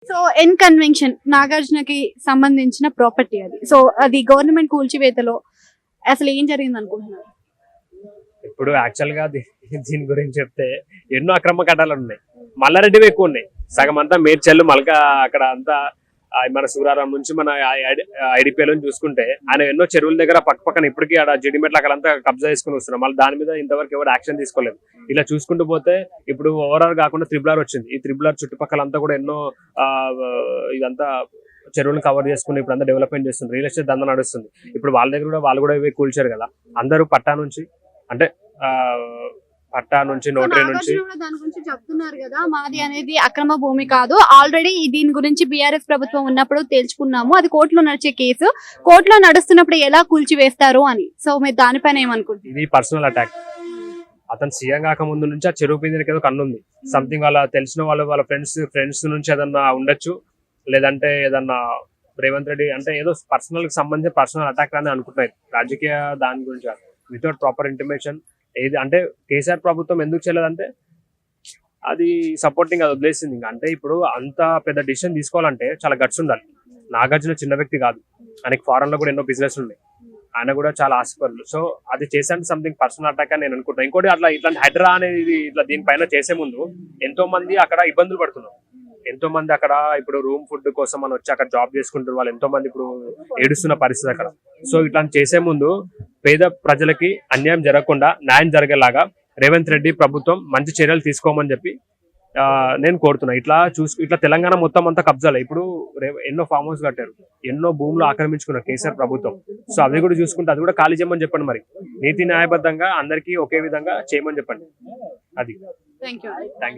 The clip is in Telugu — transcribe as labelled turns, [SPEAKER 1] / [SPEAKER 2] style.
[SPEAKER 1] సో ఎన్ కన్వెన్షన్ నాగార్జునకి సంబంధించిన ప్రాపర్టీ అది. సో అది గవర్నమెంట్ కూల్చివేతలో అసలు ఏం జరిగింది అనుకుంటున్నారు?
[SPEAKER 2] ఇప్పుడు యాక్చువల్ గా దీని గురించి చెప్తే ఎన్నో అక్రమ కట్టాలు ఉన్నాయి. మల్లారెడ్డివి ఎక్కువ ఉన్నాయి. సగం అంతా మేడ్చల్లు మల్కా అక్కడ అంతా మన సూరారం నుంచి మన ఐడిపిఎల్ చూసుకుంటే ఆయన ఎన్నో చెరువుల దగ్గర పక్కన ఇప్పటికీ ఆడ జిడిమెట్ల అక్కడంతా కబ్జా చేసుకుని వస్తున్నాం. మళ్ళీ దాని మీద ఇంతవరకు ఎవరు యాక్షన్ తీసుకోలేదు. ఇలా చూసుకుంటూ పోతే ఇప్పుడు ఓవరాల్ కాకుండా త్రిబుల్ వచ్చింది. ఈ త్రిబుల్ చుట్టుపక్కల అంతా కూడా ఎన్నో ఇదంతా చెరువులను కవర్ చేసుకుని ఇప్పుడు అంతా డెవలప్మెంట్ చేస్తుంది. రియల్ ఎస్టేట్ దందా నడుస్తుంది. ఇప్పుడు వాళ్ళ దగ్గర కూడా వాళ్ళు కూడా ఇవి కూల్చారు కదా. అందరూ పట్టా నుంచి అంటే పట్టా నుంచి నోటరీ నుంచి
[SPEAKER 1] దాని గురించి చెప్తున్నారు కదా, మాది అనేది అక్రమ భూమి కాదు, ఆల్రెడీ దీని గురించి బీఆర్ఎస్ ప్రభుత్వం ఉన్నప్పుడు తేల్చుకున్నాము, అది కోర్టులో నడిచే కేసు, కోర్టులో నడుస్తున్నప్పుడు ఎలా కూల్చివేస్తారు అని. సో మీరు దానిపైన ఏమనుకుంటున్నారు?
[SPEAKER 2] ఇది పర్సనల్ అటాక్. అతను సీఎం కాక ముందు నుంచి ఆ చెరువు పిండికి ఏదో కన్ను ఉంది. సంథింగ్ వాళ్ళ తెలిసిన వాళ్ళ ఫ్రెండ్స్ నుంచి ఏదన్నా ఉండొచ్చు, లేదంటే ఏదన్నా రేవంత్ రెడ్డి అంటే ఏదో పర్సనల్ కి సంబంధించి పర్సనల్ అటాక్ అని అనుకుంటున్నారు. రాజకీయ దాని గురించి వితౌట్ ప్రాపర్ ఇంటిమేషన్ ఏది అంటే కేసీఆర్ ప్రభుత్వం ఎందుకు చేయలేదంటే అది సపోర్టింగ్ అది వదిలేసింది. ఇంకా అంటే ఇప్పుడు అంత పెద్ద డిసిషన్ తీసుకోవాలంటే చాలా గట్స్ ఉండాలి. నాగార్జున చిన్న వ్యక్తి కాదు, ఆయనకి ఫారెన్ లో కూడా ఎన్నో బిజినెస్ ఉన్నాయి, ఆయన కూడా చాలా ఆశపరులు. సో అది చేసే సంథింగ్ పర్సనల్ అటాక్ అని నేను అనుకుంటున్నాను. ఇంకోటి అట్లా ఇట్లాంటి హైడ్రా అనేది ఇట్లా దీనిపైన చేసే ముందు ఎంతో మంది అక్కడ ఇబ్బందులు పడుతున్నారు. ఎంతో మంది అక్కడ ఇప్పుడు రూమ్ ఫుడ్ కోసం అని వచ్చి అక్కడ జాబ్ చేసుకుంటారు. వాళ్ళు ఎంతో మంది ఇప్పుడు ఏడుస్తున్న పరిస్థితి అక్కడ. సో ఇట్లాంటి చేసే ముందు పేద ప్రజలకి అన్యాయం జరగకుండా న్యాయం జరిగేలాగా రేవంత్ రెడ్డి ప్రభుత్వం మంచి చర్యలు తీసుకోమని చెప్పి నేను కోరుతున్నా. ఇట్లా తెలంగాణ మొత్తం అంతా కబ్జాలే. ఇప్పుడు ఎన్నో ఫామ్ హౌస్ కట్టారు, ఎన్నో భూములు ఆక్రమించుకున్నారు కేసీఆర్ ప్రభుత్వం. సో అవి కూడా చూసుకుంటే అది కూడా ఖాళీ చేయమని చెప్పండి. మరి నీతి న్యాయబద్ధంగా అందరికీ ఒకే విధంగా చేయమని చెప్పండి. అది.
[SPEAKER 1] Thank you.